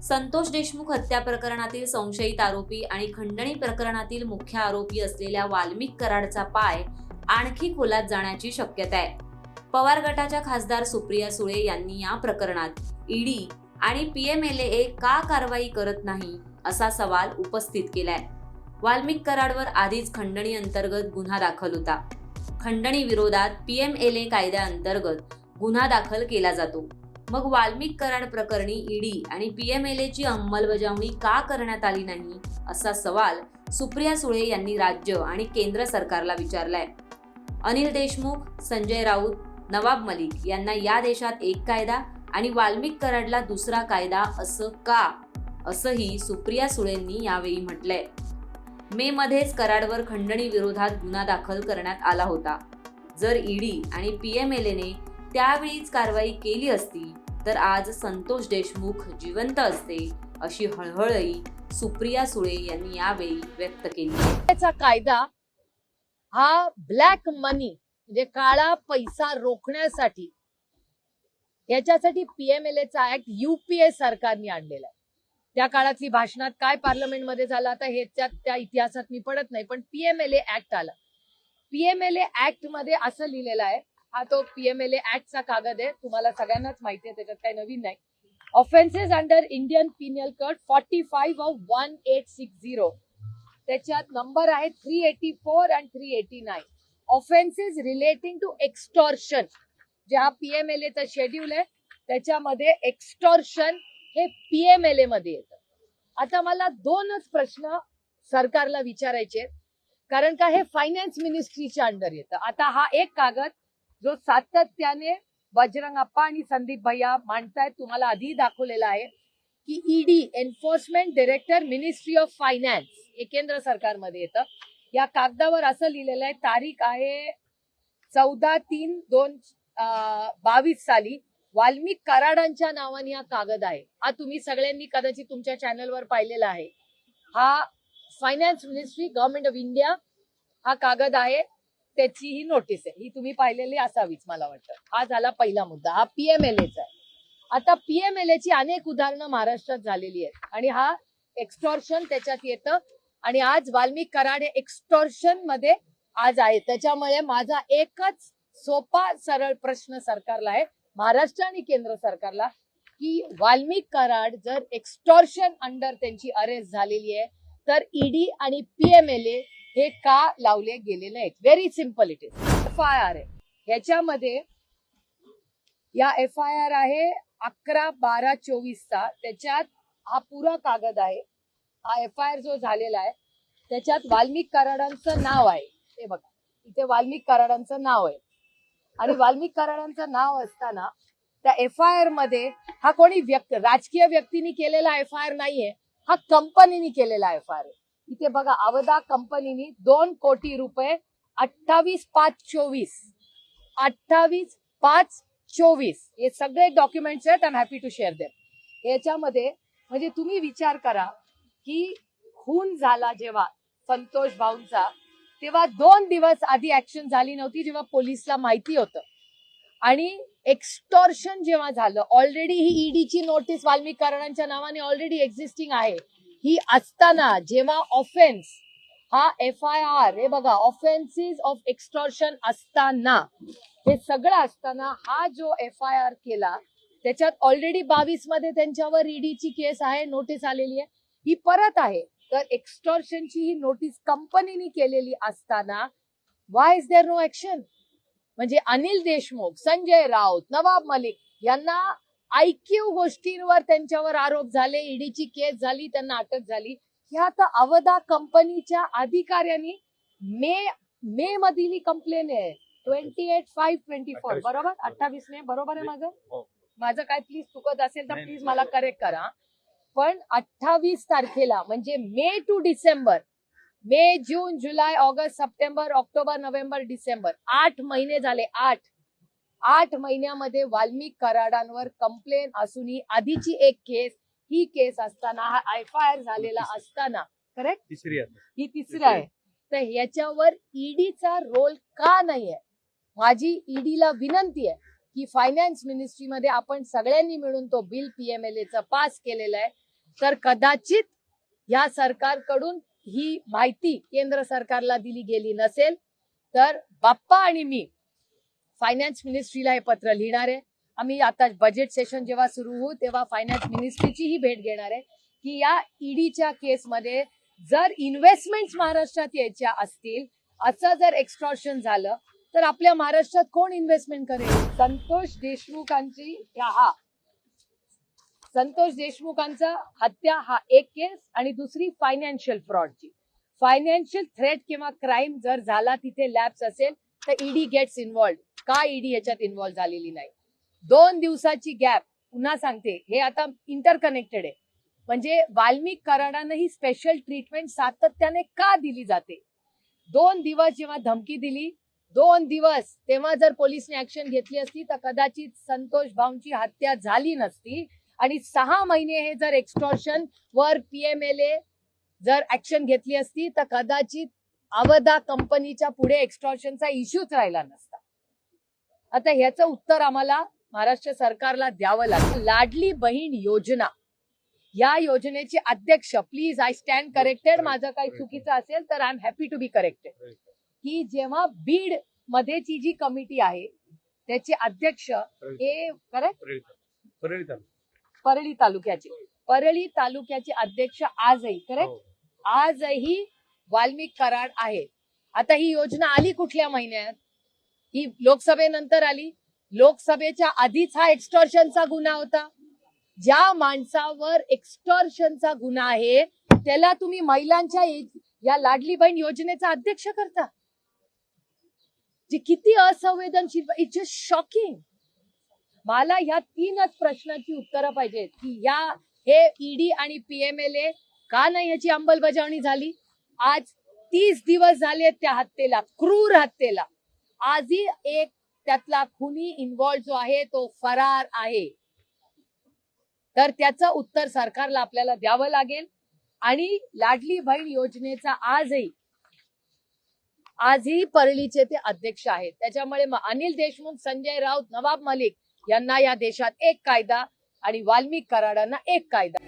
संतोष देशमुख हत्या प्रकरणातील संशयित आरोपी आणि खंडणी प्रकरणातील मुख्य आरोपी असलेल्या वाल्मिक कराडचा पाय आणखी खोलात जाण्याची शक्यता आहे. पवार गटाच्या खासदार सुप्रिया सुळे यांनी या प्रकरणात ईडी आणि पीएमएलए का कारवाई करत नाही असा सवाल उपस्थित केलाय. वाल्मिक कराडवर आधीच खंडणी अंतर्गत गुन्हा दाखल होता. खंडणी विरोधात पीएमएलए कायद्याअंतर्गत गुन्हा दाखल केला जातो. मग वाल्मिक कराड प्रकरणी ईडी आणि पीएमएलएची अंमलबजावणी का करण्यात आली नाही असा सवाल सुप्रिया सुळे यांनी राज्य आणि केंद्र सरकारला विचारलाय. अनिल देशमुख, संजय राऊत, नवाब मलिक यांना या देशात एक कायदा आणि वाल्मिक कराडला दुसरा कायदा असं का, असंही सुप्रिया सुळेंनी यावेळी म्हटलंय. मे मध्येच कराडवर खंडणी विरोधात गुन्हा दाखल करण्यात आला होता. जर ईडी आणि पीएमएलएने त्यावेळीच कारवाई केली असती तर आज संतोष देशमुख जिवंत असते, अशी हळहळही सुप्रिया सुळे यांनी यावेळी व्यक्त केली. त्याचा कायदा हा ब्लॅक मनी म्हणजे काळा पैसा रोखण्यासाठी याच्यासाठी पीएमएलएचा ऍक्ट युपीए सरकारने आणलेला आहे. त्या काळातली भाषणात काय पार्लमेंटमध्ये झालं आता हे त्या इतिहासात मी पडत नाही, पण पीएमएलए ऍक्ट आला. पीएमएलए ऍक्ट मध्ये असं लिहिलेलं आहे, हा तो पीएमएलए ऍक्टचा कागद आहे, तुम्हाला सगळ्यांनाच माहिती आहे, त्याच्यात काही नवीन नाही. Offences under Indian penal code 45 of 1860 त्याच्यात नंबर आहे 384 and 389. Offences relating to extortion, जे हा पीएमएलएचा शेड्यूल आहे त्याच्यामध्ये एक्स्टॉर्शन हे पीएमएलए मध्ये येतं. आता मला दोनच प्रश्न सरकारला विचारायचे, कारण का हे फायनान्स मिनिस्ट्रीच्या अंडर येतं. आता हा एक कागद जो सातत्याने बजरंग अप्पा आणि संदीप भैया मांडतायत, तुम्हाला आधी दाखवलेला आहे की ED enforcement director ministry of finance हे केंद्र सरकारमध्ये येतं. या कागदावर असं लिहिलेलं आहे, तारीख आहे 14/3/2022 साली वाल्मिक कराडांच्या नावाने हा कागद आहे. हा तुम्ही सगळ्यांनी कदाचित तुमच्या चॅनलवर पाहिलेला आहे. हा finance ministry government of India हा कागद आहे, त्याची ही नोटीस आहे, ही तुम्ही पाहिलेली असावीच मला वाटतं. हा झाला पहिला मुद्दा, हा पीएमएलएचा आहे. आता पीएमएलएची अनेक उदाहरणं महाराष्ट्रात झालेली आहेत आणि हा एक्स्टॉर्शन त्याच्यात येतं आणि आज वाल्मिक कराड हे एक्स्टॉर्शन मध्ये आज आहे. त्याच्यामुळे माझा एकच सोपा सरळ प्रश्न सरकारला आहे, महाराष्ट्र आणि केंद्र सरकारला, की वाल्मिक कराड जर एक्स्टॉर्शन अंडर त्यांची अरेस्ट झालेली आहे तर ईडी आणि पीएमएलए हे का लावले गेले नाहीत. Very simple it is. FIR आहे ह्याच्यामध्ये, या एफआयआर आहे 11/12/24 त्याच्यात हा पुरा कागद आहे. हा एफआयआर जो झालेला आहे त्याच्यात वाल्मिक कराडांचं नाव आहे, हे बघा इथे वाल्मिक कराडांचं नाव आहे आणि वाल्मिक कराडांचं नाव असताना त्या एफआयआर मध्ये हा कोणी राजकीय व्यक्तीने केलेला एफआयआर नाहीये, हा कंपनीने केलेला एफआयआर आहे. इथे बघा अवधा कंपनीने 2 कोटी रुपये 28/5/24 28/5/24 हे सगळे डॉक्युमेंट्स आहेत. I am happy to share them. याच्यामध्ये म्हणजे तुम्ही विचार करा की खून झाला जेव्हा संतोष भाऊंचा, तेव्हा 2 दिवस आधी ऍक्शन झाली नव्हती जेव्हा पोलिसला माहिती होतं, आणि एक्स्टॉर्शन जेव्हा झालं ऑलरेडी ही ईडीची नोटीस वाल्मिक कराडांच्या नावाने ऑलरेडी एक्झिस्टिंग आहे. ही असताना जेव्हा ऑफेन्स हा एफआयआर, हे बघा ऑफेन्सेस ऑफ एक्स्टॉर्शन असताना, हे सगळं असताना हा जो एफआयआर केला त्याच्यात ऑलरेडी 22 मध्ये त्यांच्यावर ईडीची केस आहे, नोटीस आलेली आहे, ही परत आहे. तर एक्स्टॉर्शनची ही नोटीस कंपनीने केलेली असताना व्हाय इज देअर नो ऍक्शन? म्हणजे अनिल देशमुख, संजय राऊत, नवाब मलिक यांना आयक्यू गोष्टींवर त्यांच्यावर आरोप झाले, ईडीची केस झाली, त्यांना अटक झाली. ह्या आता अवधा कंपनीच्या अधिकाऱ्यांनी मे मधील कंप्लेन आहे 28/5/24 बरोबर, 28 मे बरोबर आहे माझं काय प्लीज चुकत असेल तर प्लीज मला करेक्ट करा. पण 28 तारखेला म्हणजे May to December, May, June, जुलै, August, September, October, November, December 8 महिने झाले. 8 महिन्यामध्ये वाल्मिक कराडांवर कंप्लेन असूनही आधीची एक केस, ही केस असताना, हा एफआयआर झालेला असताना, करेक्ट ही तिसरी आहे. तर याच्यावर ईडीचा रोल का नाहीये? माझी ईडीला विनंती आहे की फायनान्स मिनिस्ट्रीमध्ये आपण सगळ्यांनी मिळून तो बिल पीएमएलएचा पास केलेला आहे तर कदाचित या सरकारकडून ही माहिती केंद्र सरकारला दिली गेली नसेल, तर बाप्पा आणि मी फायनान्स मिनिस्ट्रीला हे पत्र लिहिणार आहे. आम्ही आता बजेट सेशन जेव्हा सुरू होऊ तेव्हा फायनान्स मिनिस्ट्रीची ही भेट घेणार आहे की या ईडीच्या केसमध्ये जर इन्व्हेस्टमेंट महाराष्ट्रात यायच्या असतील, असं जर एक्स्टॉर्शन झालं तर आपल्या महाराष्ट्रात कोण इन्व्हेस्टमेंट करेल? संतोष देशमुखांचा हत्या हा एक केस आणि दुसरी फायनान्शियल फ्रॉडची. फायनान्शियल थ्रेट किंवा क्राईम जर झाला तिथे लॅब्स असेल तर ईडी गेट्स इन्व्हॉल्ड. का ईडी याच्यात इन्व्हॉल्व झालेली नाही? 2 दिवसाची गॅप, पुन्हा सांगते हे आता इंटरकनेक्टेड आहे. म्हणजे वाल्मिक कराडांना ही स्पेशल ट्रीटमेंट सातत्याने का दिली जाते? 2 दिवस जेव्हा धमकी दिली, 2 दिवस तेव्हा जर पोलिसने ऍक्शन घेतली असती तर कदाचित संतोष भाऊंची हत्या झाली नसती. आणि 6 महिने हे जर एक्स्टॉर्शन वर पीएमएलए जर ऍक्शन घेतली असती तर कदाचित अवधा कंपनीच्या पुढे एक्स्टॉर्शनचा इश्यूच राहिला नसता. आता ह्याचं उत्तर आम्हाला महाराष्ट्र सरकारला द्यावं लागेल. लाडली बहीण योजना, या योजनेचे अध्यक्ष, प्लीज आय स्टँड करेक्टेड, माझं काही चुकीचं असेल तर I am happy to be corrected, की जेव्हा बीड मध्येची जी कमिटी आहे त्याचे अध्यक्ष हे करेक्ट परळी तालुक्याचे अध्यक्ष आजही आजही वाल्मिक कराड आहे. आता ही योजना आली कुठल्या महिन्यात? ही लोकसभेनंतर आली. लोकसभेच्या आधीच हा एक्स्टॉर्शनचा गुन्हा होता. ज्या माणसावर एक्स्टॉर्शनचा गुन्हा आहे त्याला तुम्ही महिलांच्या या लाडली बहीण योजनेचा अध्यक्ष करता, जे किती असंवेदनशील. It's just shocking. मला ह्या 3च प्रश्नाची उत्तरं पाहिजेत की हे ईडी आणि पीएमएलए का नाही याची अंमलबजावणी झाली? आज 30 दिवस झाले त्या हत्येला, क्रूर हत्येला. आजही एक त्यातला खुनी इन्व्हॉल्व जो आहे तो फरार आहे. तर त्याचं उत्तर सरकारला आपल्याला द्यावं लागेल. आणि लाडली बहीण योजनेचा आजही परळीचे ते अध्यक्ष आहेत. त्याच्यामुळे अनिल देशमुख, संजय राऊत, नवाब मलिक यांना या देशात एक कायदा आणि वाल्मिक कराडांना एक कायदा.